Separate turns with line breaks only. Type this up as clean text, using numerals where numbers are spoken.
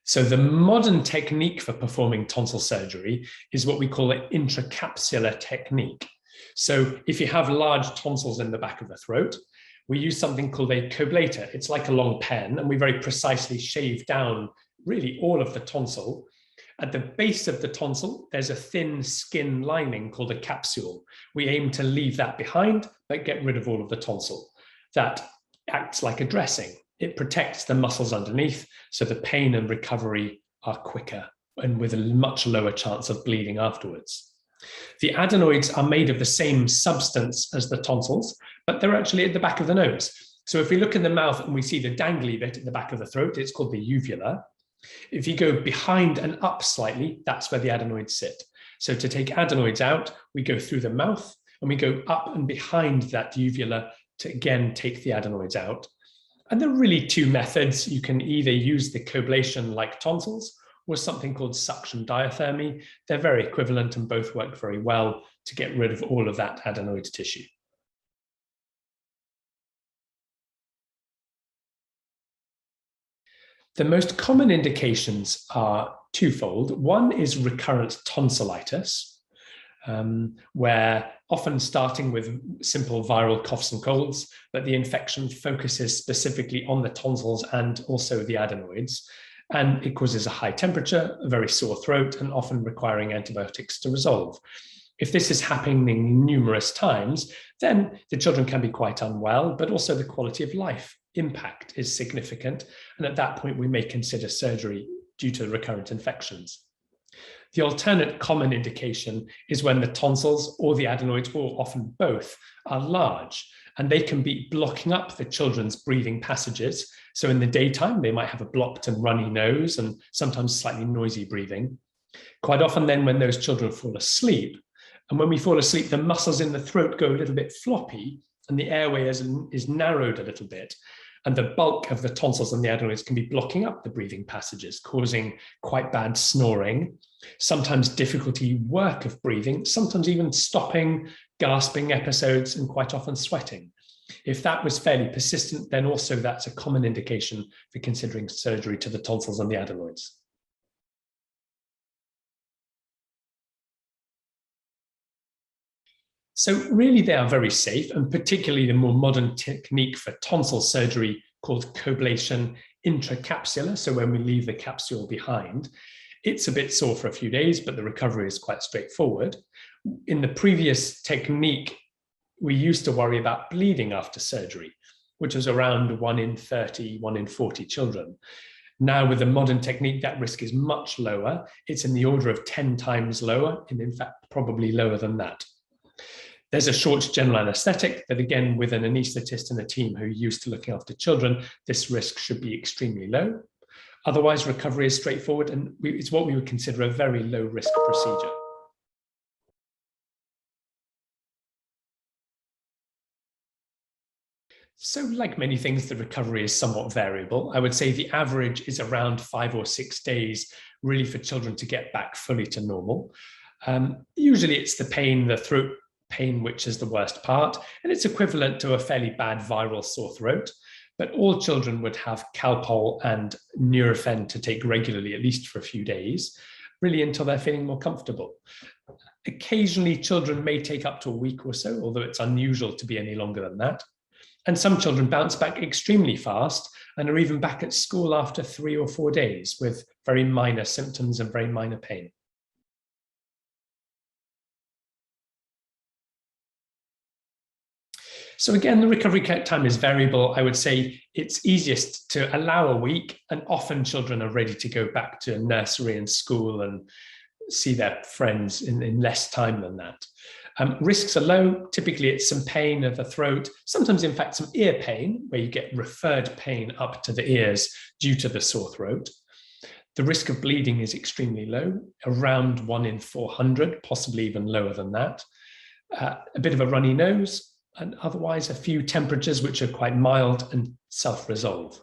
So the modern technique for performing tonsil surgery is what we call an intracapsular technique. So if you have large tonsils in the back of the throat, we use something called a coblator. It's like a long pen, and we very precisely shave down really all of the tonsil. At the base of the tonsil, there's a thin skin lining called a capsule. We aim to leave that behind, but get rid of all of the tonsil. That acts like a dressing. It protects the muscles underneath, so the pain and recovery are quicker and with a much lower chance of bleeding afterwards. The adenoids are made of the same substance as the tonsils, but they're actually at the back of the nose. So if we look in the mouth and we see the dangly bit at the back of the throat, it's called the uvula. If you go behind and up slightly, that's where the adenoids sit. So to take adenoids out, we go through the mouth and we go up and behind that uvula to again take the adenoids out. And there are really two methods. You can either use the coblation like tonsils or something called suction diathermy. They're very equivalent and both work very well to get rid of all of that adenoid tissue. The most common indications are twofold. One is recurrent tonsillitis, where often starting with simple viral coughs and colds, but the infection focuses specifically on the tonsils and also the adenoids. And it causes a high temperature, a very sore throat, and often requiring antibiotics to resolve. If this is happening numerous times, then the children can be quite unwell, but also the quality of life impact is significant. And at that point, we may consider surgery due to recurrent infections. The alternate common indication is when the tonsils or the adenoids, or often both, are large, and they can be blocking up the children's breathing passages. So in the daytime, they might have a blocked and runny nose and sometimes slightly noisy breathing. Quite often then when those children fall asleep, and when we fall asleep, the muscles in the throat go a little bit floppy and the airway is narrowed a little bit. And the bulk of the tonsils and the adenoids can be blocking up the breathing passages, causing quite bad snoring, sometimes difficulty work of breathing, sometimes even stopping, gasping episodes, and quite often sweating. If that was fairly persistent, then also that's a common indication for considering surgery to the tonsils and the adenoids. So really they are very safe, and particularly the more modern technique for tonsil surgery called coblation intracapsular, so when we leave the capsule behind, it's a bit sore for a few days, but the recovery is quite straightforward. In the previous technique, we used to worry about bleeding after surgery, which was around 1 in 30, 1 in 40 children. Now with the modern technique, that risk is much lower. It's in the order of 10 times lower, and in fact, probably lower than that. There's a short general anesthetic, but again, with an anaesthetist and a team who are used to looking after children, this risk should be extremely low. Otherwise, recovery is straightforward, and it's what we would consider a very low risk procedure. So like many things, the recovery is somewhat variable. I would say the average is around 5 or 6 days, really, for children to get back fully to normal. Usually it's the pain, the throat pain, which is the worst part, and it's equivalent to a fairly bad viral sore throat. But all children would have Calpol and Nurofen to take regularly, at least for a few days, really until they're feeling more comfortable. Occasionally, children may take up to a week or so, although it's unusual to be any longer than that. And some children bounce back extremely fast and are even back at school after 3 or 4 days with very minor symptoms and very minor pain. So again, the recovery time is variable. I would say it's easiest to allow a week, and often children are ready to go back to nursery and school and see their friends in less time than that. Risks are low. Typically, it's some pain of the throat, sometimes, in fact, some ear pain, where you get referred pain up to the ears due to the sore throat. The risk of bleeding is extremely low, around 1 in 400, possibly even lower than that. A bit of a runny nose, and otherwise a few temperatures which are quite mild and self-resolve.